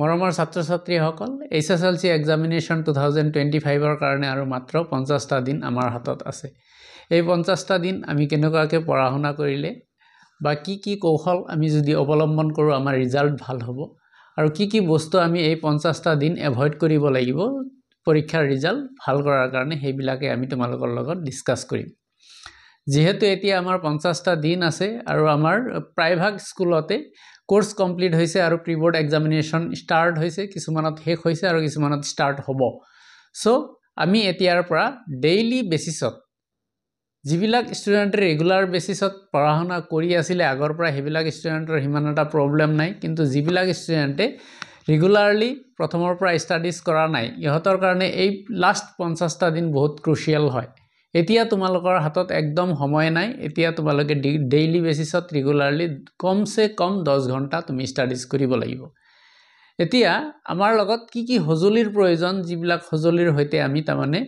মৰমৰ ছাত্ৰ-ছাত্ৰীসকল HSLC examination 2025 কাৰণে আৰু মাত্ৰ 50টা দিন আমাৰ হাতত আছে। এই 50টা দিন আমি কেনেকুৱাকৈ পঢ়া শুনা কৰিলে বা কি কৌশল আমি যদি অৱলম্বন কৰোঁ আমাৰ ৰিজাল্ট ভাল হ'ব আৰু কি বস্তু আমি এই 50টা দিন এভয়েড কৰিব লাগিব পৰীক্ষাৰ ৰিজাল্ট ভাল কৰাৰ কাৰণে সেইবিলাকে আমি তোমালোকৰ লগত ডিসকাস কৰিম। যেহেতু এতিয়া আমাৰ 50টা দিন আছে আৰু আমাৰ প্ৰায়ভাগ স্কুলতে কোৰ্স কমপ্লিট হৈছে আৰু প্ৰি বোৰ্ড এক্সামিনেশ্যন স্টাৰ্ট হৈছে, কিছুমানত শেষ হৈছে আৰু কিছুমানত স্টাৰ্ট হ'ব। সো আমি এতিয়াৰ পৰা ডেইলি বেসিছত যিবিলাক ষ্টুডেণ্টে ৰেগুলাৰ বেসিছত পঢ়া শুনা কৰি আছিলে আগৰ পৰা সেইবিলাক ষ্টুডেণ্টৰ হিমান এটা প্ৰবলেম নাই, কিন্তু যিবিলাক ষ্টুডেণ্টে ৰেগুলাৰলি প্ৰথমৰ পৰা ষ্টাডিজ কৰা নাই ইহঁতৰ কাৰণে এই লাষ্ট 50টা দিন বহুত ক্ৰুচিয়াল হয়। এতিয়া তোমালোকৰ হাতত একদম সময় নাই, এতিয়া তোমালোকে ডেইলি বেসিছত ৰেগুলাৰলি কমসে কম 10 ঘণ্টা তুমি ষ্টাডিজ কৰিব লাগিব। এতিয়া আমাৰ লগত কি হজুলিৰ প্ৰয়োজন, যিবিলাক হজুলিৰ হৈতে আমি তাৰমানে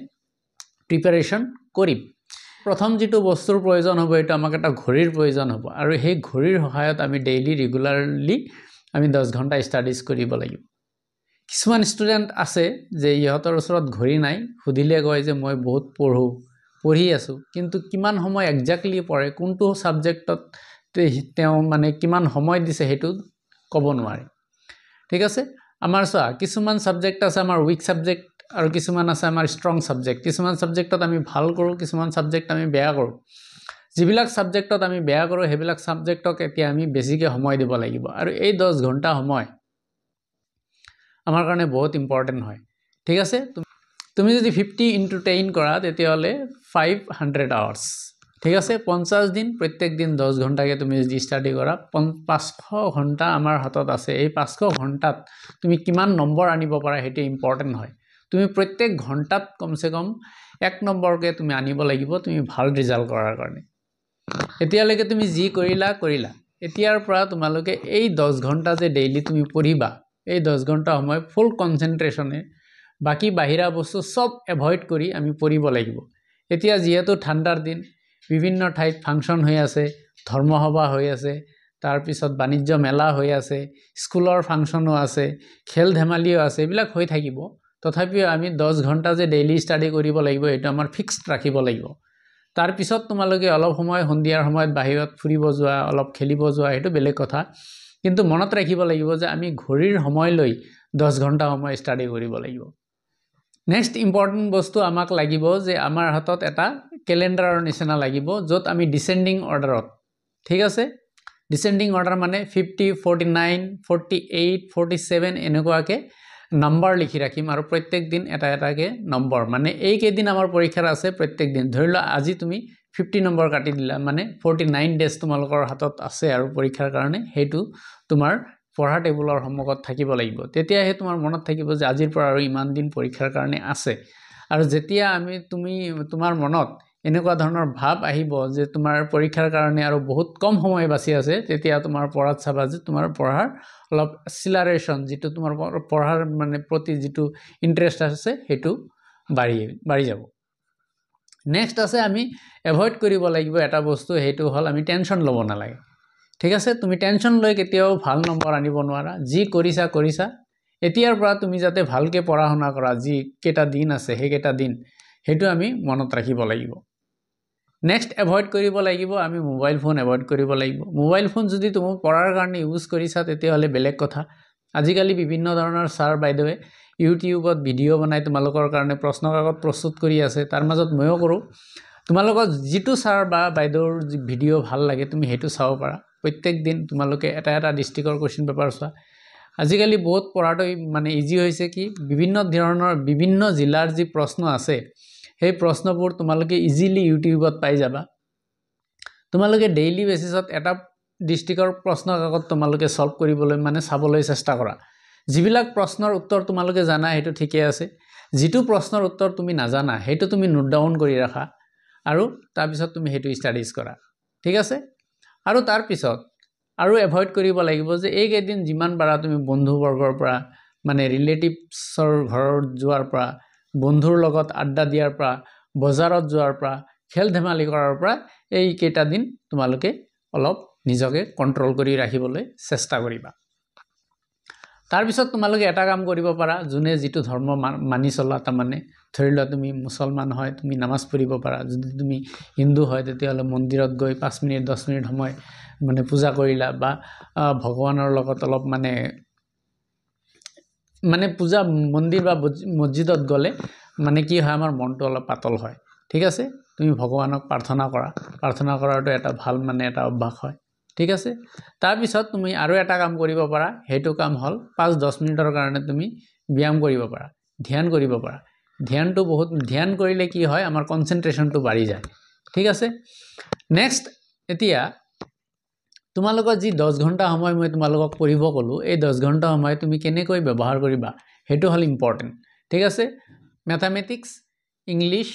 প্ৰিপাৰেচন কৰিম। প্ৰথম যেটো বস্তুৰ প্ৰয়োজন হ'ব এটা আমাক এটা ঘড়ীৰ প্ৰয়োজন হ'ব আৰু সেই ঘড়ীৰ সহায়ত আমি ডেইলি ৰেগুলাৰলি আমি 10 ঘণ্টা ষ্টাডিজ কৰিব লাগিব। কিছুমান ষ্টুডেণ্ট আছে যে ইহঁতৰ ওচৰত ঘড়ী নাই, সুধিলে কয় যে মই বহুত পঢ়ি আছো কিন্তু কিমান সময় এক্স্যাক্টলি পঢ়ে কোনটো সাবজেক্টত তেওঁ মানে কিমান সময় দিছে হেতু ক'ব নোৱাৰে। ঠিক আছে, আমাৰ চোৱা কিছুমান সাবজেক্ট আছে আমাৰ উইক সাবজেক্ট আৰু কিছুমান আছে আমাৰ ষ্ট্ৰং সাবজেক্ট। কিছুমান সাবজেক্টত আমি ভাল কৰো, কিছুমান সাবজেক্ট আমি বেয়া কৰো। যিবিলাক সাবজেক্টত আমি বেয়া কৰো সেইবিলাক সাবজেক্টক এতিয়া আমি বেছিকৈ সময় দিব লাগিব আৰু এই 10 ঘণ্টা সময় আমাৰ কাৰণে বহুত ইম্পৰ্টেন্ট হয়। ঠিক আছে, তুমি যদি 50 × 10 কৰা তেতিয়াহলে 500 আৱাৰ্স। ঠিক আছে, 50 দিন প্ৰত্যেক দিন 10 ঘণ্টাকে তুমি যদি ষ্টাডি কৰা 500 ঘণ্টা আমাৰ হাতত আছে। এই 500 ঘণ্টাত তুমি কিমান নম্বৰ আনিব পাৰা হেতু ইম্পৰ্টেন্ট হয়। তুমি প্ৰত্যেক ঘণ্টাত কমসে কম 1 নম্বৰকে তুমি আনিব লাগিব তুমি ভাল ৰিজাল্ট কৰাৰ কাৰণে। এতিয়ালৈকে তুমি যি কৰিলা এতিয়াৰ পৰা তোমালোকে এই 10 ঘণ্টা যে ডেইলি তুমি পঢ়িবা এই 10 ঘণ্টা সময় ফুল কনসেন্ট্ৰেচনে বাকি বাহিৰা বস্তু সব এভয়েড কৰি আমি পঢ়িব লাগিব। এতিয়া যেহেতু ঠাণ্ডাৰ দিন বিভিন্ন ঠাইত ফাংচন হৈ আছে, ধৰ্মসভা হৈ আছে, তাৰ পিছত বাণিজ্য মেলা হৈ আছে, স্কুলৰ ফাংচনো আছে, খেল ধেমালিও আছে, এইবিলাক হৈ থাকিব। তথাপিও আমি 10 ঘণ্টা যে ডেইলি ষ্টাডি কৰিব লাগিব এটা আমাৰ ফিক্সড ৰাখিব লাগিব। তাৰ পিছত তোমালোকে অলপ সময় সন্ধিয়াৰ সময়ত বাহিৰত ফুৰিব যোৱা, অলপ খেলিব যোৱা সেইটো বেলেগ কথা, কিন্তু মনত ৰাখিব লাগিব যে আমি ঘড়ীৰ সময় লৈ 10 ঘণ্টা সময় ষ্টাডি কৰিব লাগিব। নেক্সট ইম্পৰ্টেন্ট বস্তু আমাক লাগিব যে আমাৰ হাতত এটা ক্যালেন্ডাৰৰ নিচিনা লাগিব য'ত আমি ডিসেন্ডিং অৰ্ডাৰত, ঠিক আছে, ডিসেন্ডিং অৰ্ডাৰ মানে 50, 49, 48, 47 এনেকুৱাকে নম্বৰ লিখি ৰাখিম আৰু প্ৰত্যেক দিন এটা এটাকে নম্বৰ, মানে এই কেইদিন আমাৰ পৰীক্ষা আছে প্ৰত্যেক দিন ধৰি লোৱা আজি তুমি 50 নম্বৰ কাটি দিলা মানে 49 ডেজ তোমালোকৰ হাতত আছে আৰু পৰীক্ষাৰ কাৰণে হেতু তোমাৰ পঢ়া টেবুলৰ সন্মুখত থাকিব লাগিব। তেতিয়াহে তোমাৰ মনত থাকিব যে আজিৰ পৰা আৰু ইমান দিন পৰীক্ষাৰ কাৰণে আছে। আৰু যেতিয়া তুমি তোমাৰ মনত এনেকুৱা ধৰণৰ ভাব আহিব যে তোমাৰ পৰীক্ষাৰ কাৰণে আৰু বহুত কম সময় বাকি আছে, তেতিয়া তোমাৰ পঢ়াত চাবা যে তোমাৰ পঢ়াৰ অলপ এক্সিলাৰেশন যেটো তোমাৰ পঢ়াৰ মানে প্ৰতি যেটো ইন্টাৰেষ্ট আছে হেতু বাঢ়ি যাব। নেক্সট আছে আমি এভয়েড কৰিব লাগিব এটা বস্তু, হেতু হল আমি টেনশন ল'ব নালাগে। ঠিক আছে, তুমি টেনশন লৈ কেতিয়াও ভাল নম্বৰ আনিব নোৱাৰা। যি কৰিছা এতিয়াৰ পৰা তুমি যাতে ভালকে পঢ়া শুনা কৰা, যি কেটা দিন আছে সেই কেটা দিন হেতু আমি মনত ৰাখিব লাগিব। নেক্সট এভয়েড কৰিব লাগিব আমি মোবাইল ফোন এভয়েড কৰিব লাগিব। মোবাইল ফোন যদি তুমি পঢ়াৰ কাৰণে ইউজ কৰিছা তেতিয়াহলে বেলেগ কথা। আজিকালি বিভিন্ন ধৰণৰ ছাৰ বাইদেৱে ইউটিউবত ভিডিঅ' বনাই তোমালোকৰ কাৰণে প্ৰশ্ন কাকত প্ৰস্তুত কৰি আছে, তাৰ মাজত ময়ো কৰো। তোমালোকৰ যেটো ছাৰ বা বাইদেউৰ ভিডিঅ' ভাল লাগে তুমি হেতু চাব পাৰা। প্ৰত্যেক দিন তোমালোকে এটা ডিস্ট্ৰিক্টৰ কোৱেশ্চন পেপাৰ চোৱা। আজিকালি বহুত পঢ়াটো মানে ইজি হৈছে কি বিভিন্ন জিলাৰ যি প্ৰশ্ন আছে সেই প্ৰশ্নবোৰ তোমালোকে ইজিলি ইউটিউবত পাই যাবা। তোমালোকে ডেইলি বেসিছত এটা ডিস্ট্ৰিক্টৰ প্ৰশ্ন কাকত তোমালোকে সলভ কৰিবলৈ মানে চাবলৈ চেষ্টা কৰা। যিবিলাক প্ৰশ্নৰ উত্তৰ তোমালোকে জানা হেতু ঠিকে আছে, যেটো প্ৰশ্নৰ উত্তৰ তুমি নাজানা হেতু তুমি নোট ডাউন কৰি ৰাখা আৰু তাৰ পিছত তুমি হেতু ষ্টাডিজ কৰা। ঠিক আছে, আৰু তাৰ পিছত আৰু এভয়েড কৰিব লাগিব যে এই কেইদিন যিমান পাৰা তুমি বন্ধু বৰ্গৰ পৰা মানে ৰিলেটিভছৰ ঘৰত যোৱাৰ পৰা, বন্ধুৰ লগত আড্ডা দিয়াৰ পৰা, বজাৰত যোৱাৰ পৰা, খেল ধেমালি কৰাৰ পৰা এই কেইটা দিন তোমালোকে অলপ নিজকে কন্ট্ৰোল কৰি ৰাখিবলৈ চেষ্টা কৰিবা। তাৰ পিছত তোমালোকে এটা কাম কৰিব পাৰা যোনে যেটো ধৰ্ম মানি চলা তাৰমানে ধৰিলা তুমি মুছলমান হয় তুমি নামাজ পঢ়িব পাৰা যদি তুমি হিন্দু হয় তেতিয়াহলে মন্দিৰত গৈ 5 মিনিট 10 মিনিট সময় মানে পূজা কৰিলা বা ভগৱানৰ লগত অলপ মানে পূজা মন্দিৰ বা মছজিদত গলে মানে কি হয় আমাৰ মনটো অলপ পাতল হয় ঠিক আছে তুমি ভগৱানক প্ৰাৰ্থনা কৰাটো এটা ভাল মানে এটা অভ্যাস হয় ঠিক আছে তাৰ পিছত তুমি আৰু এটা কাম কৰিব পাৰা হেতু কাম হল 5-10 মিনিটৰ কাৰণে তুমি ব্যায়াম কৰিব পাৰা ধ্যান কৰিব পাৰা ধ্যানটো বহুত ধ্যান কৰিলে কি হয় আমাৰ কনসেন্ট্ৰেশনটো বাঢ়ি যায় ঠিক আছে নেক্সট এতিয়া তোমালোকৰ যি 10 ঘন্টা সময় মই তোমালোকক পঢ়িব কলো এই 10 ঘন্টা সময় তুমি কেনেকৈ ব্যৱহাৰ কৰিবা হেতু হল ইম্পৰ্টেন্ট ঠিক আছে ম্যাথমেটিক্স ইংলিশ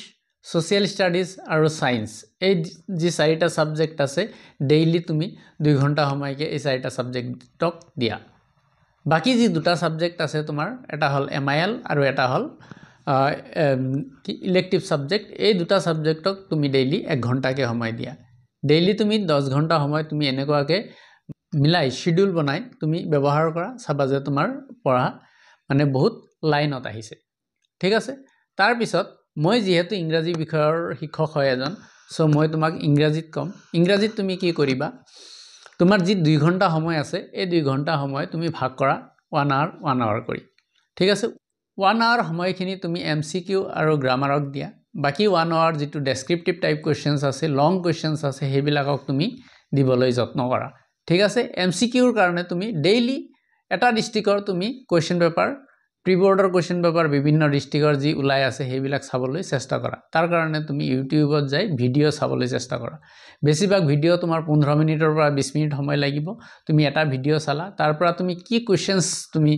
সোশ্যাল স্টাডিজ আৰু সায়েন্স এই যি চাৰিটা সাবজেক্ট আছে ডেইলি তুমি 2 ঘন্টা সময়কে এই চাৰিটা সাবজেক্টক দিয়া বাকি যি দুটা সাবজেক্ট আছে তোমাৰ এটা হল এমআইএল আৰু এটা হল ইলেক্টিভ সাবজেক্ট এই দুটা সাবজেক্টক তুমি ডেইলি 1 ঘন্টাকে সময় দিয়া ডেইলি তুমি 10 ঘন্টা সময় তুমি এনেকুৱাকে মিলাই শিডিউল বনাই তুমি ব্যৱহাৰ কৰা চাবা যে তোমাৰ পঢ়া মানে বহুত লাইনত আহিছে ঠিক আছে তাৰ পিছত মই যেহেতু ইংৰাজী বিষয়ৰ শিক্ষক হয় এজন সো মই তোমাক ইংৰাজীত কম ইংৰাজীত তুমি কি কৰিবা তোমাৰ যি 2 ঘন্টা সময় আছে এই 2 ঘন্টা সময় তুমি ভাগ কৰা 1 আৱাৰ কৰি ঠিক আছে 1 আৱাৰ সময়খিনি তুমি এমসিকিউ আৰু গ্ৰামাৰক দিয়া বাকি 1 আৱাৰ যেটো ডেসক্ৰিপটিভ টাইপ কোৱেশ্চনছ আছে লং কোৱেশ্চনছ আছে হেবিলাকক তুমি দিবলৈ যত্ন কৰা ঠিক আছে এমসিকিউৰ কাৰণে তুমি ডেইলি এটা ডিস্ট্ৰিক্টৰ তুমি কোৱেশ্চন পেপাৰ প্ৰিবৰ্ডৰ কোৱেশ্চন পেপাৰ বিভিন্ন ডিস্ট্ৰিক্টৰ যি উলাই আছে হেবিলাক চাবলৈ চেষ্টা কৰা তাৰ কাৰণে তুমি ইউটিউবত যাই ভিডিও চাবলৈ চেষ্টা কৰা বেছিভাগ ভিডিও তোমাৰ 15 মিনিটৰ পৰা 20 মিনিট সময় লাগিব তুমি এটা ভিডিও চালা তাৰ পৰা তুমি কি কোৱেশ্চনছ তুমি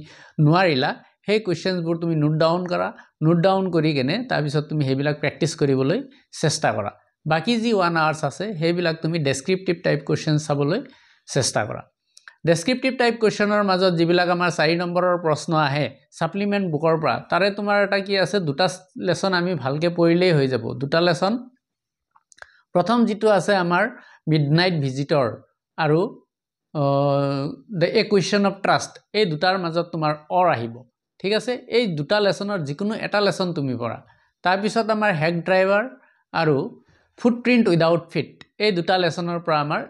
নোৱাৰিলা সেই কোৱেশ্চনবোৰ তুমি নোট ডাউন কৰি কেনে তাৰ পিছত তুমি হেবিলাক প্ৰেক্টিস কৰিবলৈ চেষ্টা কৰা বাকি যি 1 আৱাৰ্স আছে হেবিলাক তুমি ডেসক্ৰিপটিভ টাইপ কোৱেশ্চন চাবলৈ চেষ্টা কৰা ডেসক্ৰিপটিভ টাইপ কোৱেশ্চনৰ মাজত যিবিলাক আমাৰ 4 নম্বৰৰ প্ৰশ্ন আহে সাপ্লিমেন্ট বুকৰ পৰা তাৰে তোমাৰ এটা কি আছে দুটা লেসন আমি ভালকে পঢ়িলেই হৈ যাব দুটা লেসন প্ৰথম যেটো আছে আমাৰ মিডনাইট ভিজিটৰ আৰু দ্য ইকুৱেশ্যন অফ ট্ৰাষ্ট এই দুটাৰ মাজত তোমাৰ অৰ আহিব ঠিক আছে এই দুটা লেসনৰ যিকোনো এটা লেসন তুমি পঢ়া তাৰ পিছত আমাৰ হেক ড্ৰাইভাৰ আৰু ফুটপ্ৰিন্ট উইদাউট ফিট এই দুটা লেসনৰ পৰা আমাৰ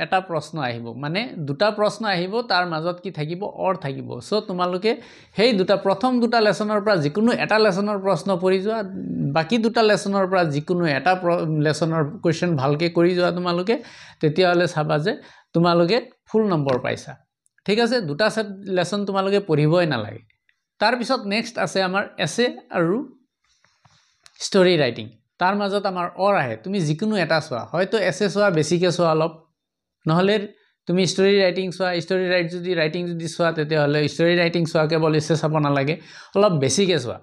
এটা প্ৰশ্ন আহিব মানে দুটা প্ৰশ্ন আহিব তাৰ মাজত কি থাকিব অৰ থাকিব সো তোমালোকে হেই দুটা প্ৰথম দুটা লেসনৰ পৰা যিকোনো এটা লেসনৰ প্ৰশ্ন পঢ়ি যোৱা বাকি দুটা লেসনৰ পৰা যিকোনো এটা লেসনৰ কোৱেশ্চন ভালকে কৰি যোৱা তোমালোকে তেতিয়া হলে চাবা যে তোমালোকে ফুল নম্বৰ পাইছা ঠিক আছে দুটা লেসন তোমালোকে পঢ়িবই নালাগে তাৰ পিছত নেক্সট আছে আমাৰ এছে আৰু ষ্টৰী ৰাইটিং তাৰ মাজত আমাৰ অৰ আহে তুমি যিকোনো এটা চোৱা হয়তো এছে চোৱা বেছিকে চোৱা অলপ নহলে তুমি ষ্টৰী ৰাইটিং চোৱা ষ্টৰী ৰাইটিং যদি চোৱা তেতিয়া হলে ষ্টৰী ৰাইটিং চোৱা কেৱল এছে চাব নালাগে অলপ বেছিকে চোৱা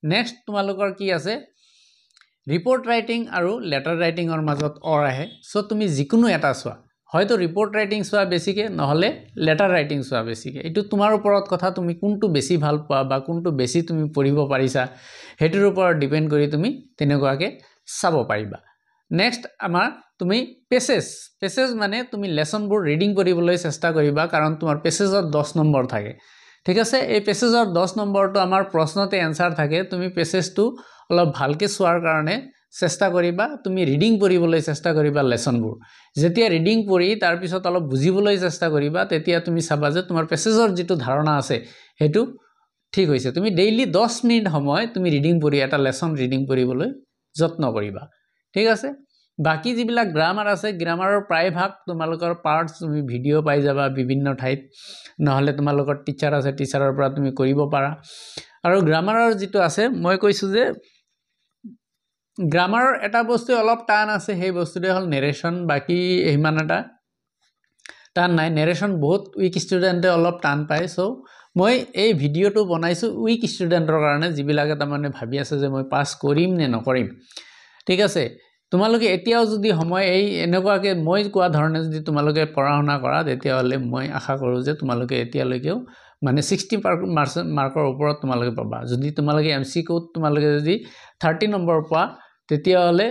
নেক্সট তোমালোকৰ কি আছে ৰিপৰ্ট ৰাইটিং আৰু লেটাৰ ৰাইটিংৰ মাজত অৰ আহে সো তুমি যিকোনো এটা চোৱা হয়তো ৰিপৰ্ট ৰাইটিং চোৱা বেছিকে নহলে লেটাৰ ৰাইটিং চোৱা বেছিকে এটো তোমাৰ ওপৰত কথা তুমি কোনটো বেছি ভাল পোৱা বা কোনটো বেছি তুমি পঢ়িব পাৰিছা হেতুৰ ওপৰত ডিপেন্ড কৰি তুমি তেনেকুৱাকে চাব পাৰিবা নেক্সট আমাৰ তুমি পেছেজ মানে তুমি লেসনবোৰ ৰিডিং কৰিবলৈ চেষ্টা কৰিবা কাৰণ তোমাৰ পেছেজত 10 নম্বৰ থাকে ঠিক আছে এই পেছেজৰ 10 নম্বৰটো আমাৰ প্ৰশ্নতে এনসাৰ থাকে তুমি পেছেজটো অলপ ভালকে চোৱাৰ কাৰণে চেষ্টা কৰিবা তুমি ৰিডিং পঢ়িবলৈ চেষ্টা কৰিবা লেসনবোৰ যেতিয়া ৰিডিং পঢ়ি তাৰ পিছত অলপ বুজিবলৈ চেষ্টা কৰিবা তেতিয়া তুমি চাবা যে তোমাৰ পেছেজৰ যেটো ধাৰণা আছে হেতু ঠিক হৈছে তুমি ডেইলি 10 মিনিট সময় তুমি ৰিডিং পঢ়ি এটা লেসন ৰিডিং পঢ়িবলৈ যত্ন কৰিবা ঠিক আছে বাকি যিবিলাক গ্ৰামাৰ আছে গ্ৰামাৰৰ প্ৰায় ভাগ তোমালোকৰ পাৰ্টস তুমি ভিডিও পাই যাবা বিভিন্ন ঠাইত নহলে তোমালোকৰ টিচাৰ আছে টিচাৰৰ পৰা তুমি কৰিব পাৰা আৰু গ্ৰামাৰৰ যেটো আছে মই কৈছো যে গ্ৰামাৰৰ এটা বস্তু অলপ টান আছে সেই বস্তুটো হল নেৰেশন বাকি ইমান এটা টান নাই নেৰেশন বহুত উইক ষ্টুডেন্টে অলপ টান পায় সো মই এই ভিডিওটো বনাইছো উইক ষ্টুডেন্টৰ কাৰণে যিবিলাকে তাৰমানে ভাবি আছে যে মই পাস কৰিম নে নকৰিম ঠিক আছে তোমালোকে এতিয়াও যদি সময় এই এনেকুৱাকে মই কোৱা ধৰণে যদি তোমালোকে পঢ়া-শুনা কৰা তেতিয়া হলে মই আশা কৰো যে তোমালোকে এতিয়ালৈকেও মানে 60% মাৰ্কৰ ওপৰত তোমালোকে পাবা যদি তোমালোকে এমসিকিউ তোমালোকে যদি 30 নম্বৰ পোৱা তেতিয়া হলে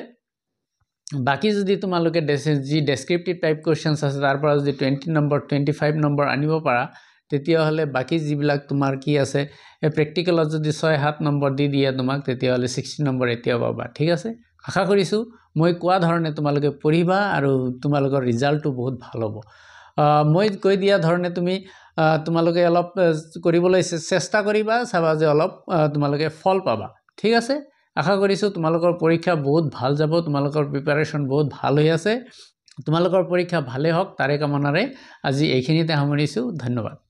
বাকি যদি তোমালোকে যি ডেসক্ৰিপটিভ টাইপ কোৱেশ্চনছ আছে তাৰ পৰা যদি 20 নম্বৰ 25 নম্বৰ আনিব পাৰা তেতিয়াহ'লে বাকী যিবিলাক তোমাৰ কি আছে এই প্ৰেক্টিকেলত যদি 6-7 নম্বৰ দি দিয়ে তোমাক তেতিয়াহ'লে 60 নম্বৰ এতিয়াও পাবা ঠিক আছে আশা কৰিছোঁ মই কোৱা ধৰণে তোমালোকে পঢ়িবা আৰু তোমালোকৰ ৰিজাল্টটো বহুত ভাল হ'ব মই কৈ দিয়া ধৰণে তুমি তোমালোকে অলপ কৰিবলৈ চেষ্টা কৰিবা চাবা যে অলপ তোমালোকে ফল পাবা ঠিক আছে আশা কৰিছোঁ তোমালোকৰ পৰীক্ষা বহুত ভাল যাব তোমালোকৰ প্ৰিপাৰেশ্যন বহুত ভাল হৈ আছে তোমালোকৰ পৰীক্ষা ভালে হওক তাৰে কামনাৰে আজি এইখিনিতে সামৰিছোঁ ধন্যবাদ